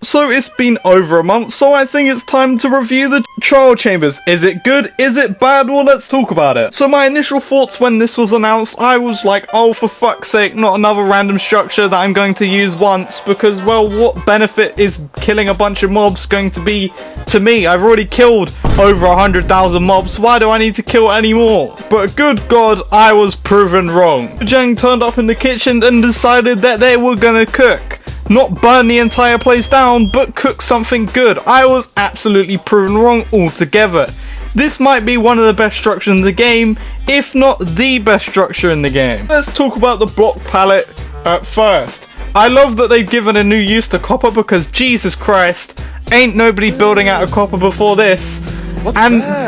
So it's been over a month, so I think it's time to review the trial chambers. Is it good? Is it bad? Well, let's talk about it. So my initial thoughts when this was announced, I was like, oh, for fuck's sake, not another random structure that I'm going to use once, because, well, what benefit is killing a bunch of mobs going to be to me? I've already killed over 100,000 mobs, why do I need to kill any more? But good God, I was proven wrong. Jang turned up in the kitchen and decided that they were gonna cook. Not burn the entire place down, but cook something good. I was absolutely proven wrong altogether. This might be one of the best structures in the game, if not the best structure in the game. Let's talk about the block palette at first. I love that they've given a new use to copper because Jesus Christ, ain't nobody building out of copper before this.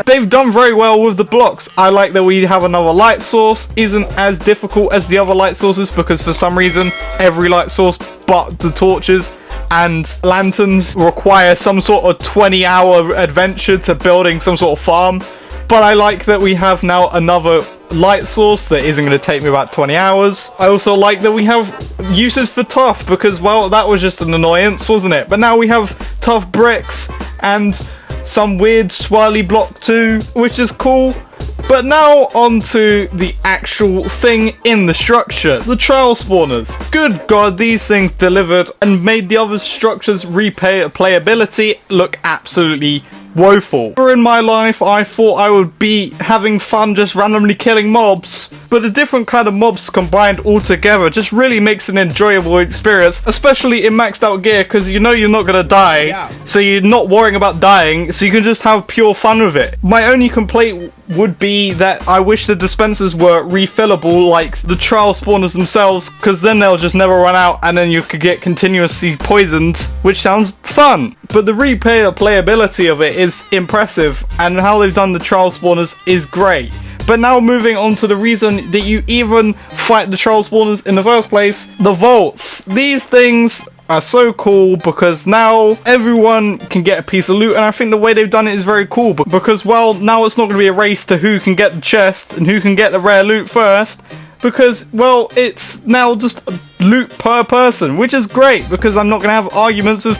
They've done very well with the blocks. I like that we have another light source. Isn't as difficult as the other light sources because for some reason every light source but the torches and lanterns require some sort of 20-hour adventure to building some sort of farm. But I like that we have now another light source that isn't going to take me about 20 hours. I also like that we have uses for tough because, well, that was just an annoyance, wasn't it? But now we have tough bricks and some weird swirly block too, which is cool. But now on to the actual thing in the structure, the trial spawners. Good God, these things delivered and made the other structures' replayability look absolutely woeful. In my life, I thought I would be having fun just randomly killing mobs, but a different kind of mobs combined all together just really makes an enjoyable experience, especially in maxed out gear, because you know you're not gonna die, so you're not worrying about dying, so you can just have pure fun with it. My only complaint would be that I wish the dispensers were refillable like the trial spawners themselves, because then they'll just never run out and then you could get continuously poisoned, which sounds fun. But the replayability of it is impressive, and how they've done the trial spawners is great. But now moving on to the reason that you even fight the trial spawners in the first place, the vaults. These things are so cool because now everyone can get a piece of loot, and I think the way they've done it is very cool because, well, now it's not going to be a race to who can get the chest and who can get the rare loot first, because, well, it's now just loot per person, which is great because I'm not going to have arguments with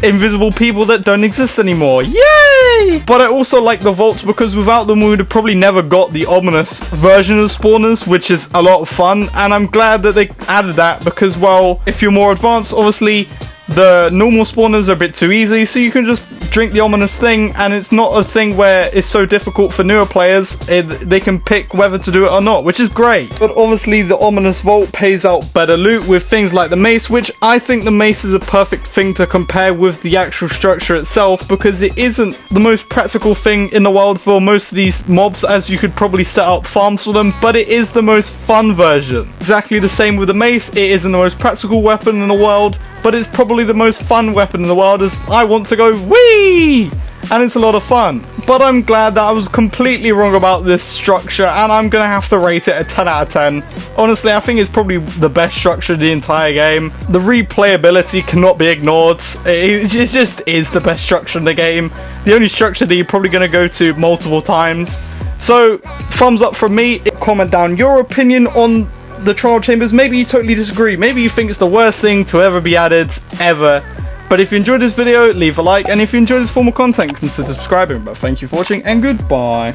invisible people that don't exist anymore. Yay! But I also like the vaults because without them we would have probably never got the ominous version of spawners, which is a lot of fun, and I'm glad that they added that because, well, if you're more advanced, obviously the normal spawners are a bit too easy, so you can just drink the ominous thing, and it's not a thing where it's so difficult for newer players. They can pick whether to do it or not, which is great. But obviously the ominous vault pays out better loot with things like the mace, which I think the mace is a perfect thing to compare with the actual structure itself, because it isn't the most practical thing in the world for most of these mobs, as you could probably set up farms for them, but it is the most fun version. Exactly the same with the mace. It isn't the most practical weapon in the world, but it's probably the most fun weapon in the world, as I want to go whee! And it's a lot of fun. But I'm glad that I was completely wrong about this structure, and I'm gonna have to rate it a 10 out of 10. Honestly, I think it's probably the best structure of the entire game. The replayability cannot be ignored. It just is the best structure in the game. The only structure that you're probably gonna go to multiple times. So, thumbs up from me. Comment down your opinion on the trial chambers. Maybe you totally disagree. Maybe you think it's the worst thing to ever be added, ever. But if you enjoyed this video, leave a like, and if you enjoyed this form of content, consider subscribing. But thank you for watching, and goodbye.